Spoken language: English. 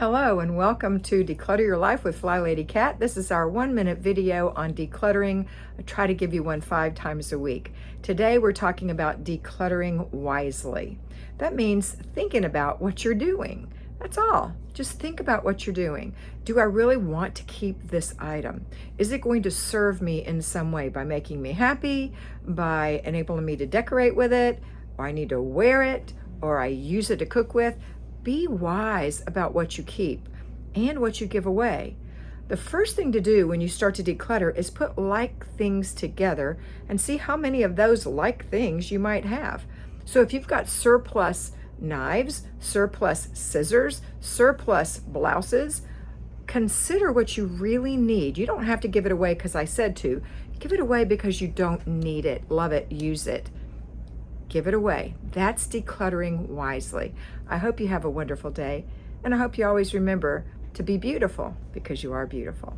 Hello and welcome to Declutter Your Life with FlyLady Kat. This is our 1-minute video on decluttering. I try to give you one 5 times a week. Today we're talking about decluttering wisely. That means thinking about what you're doing. That's all. Just think about what you're doing. Do I really want to keep this item? Is it going to serve me in some way by making me happy, by enabling me to decorate with it, or I need to wear it, or I use it to cook with? Be wise about what you keep and what you give away. The first thing to do when you start to declutter is put like things together and see how many of those like things you might have. So if you've got surplus knives, surplus scissors, surplus blouses, consider what you really need. You don't have to give it away because I said to. Give it away because you don't need it. Love it. Use it. Give it away. That's decluttering wisely. I hope you have a wonderful day, and I hope you always remember to be beautiful because you are beautiful.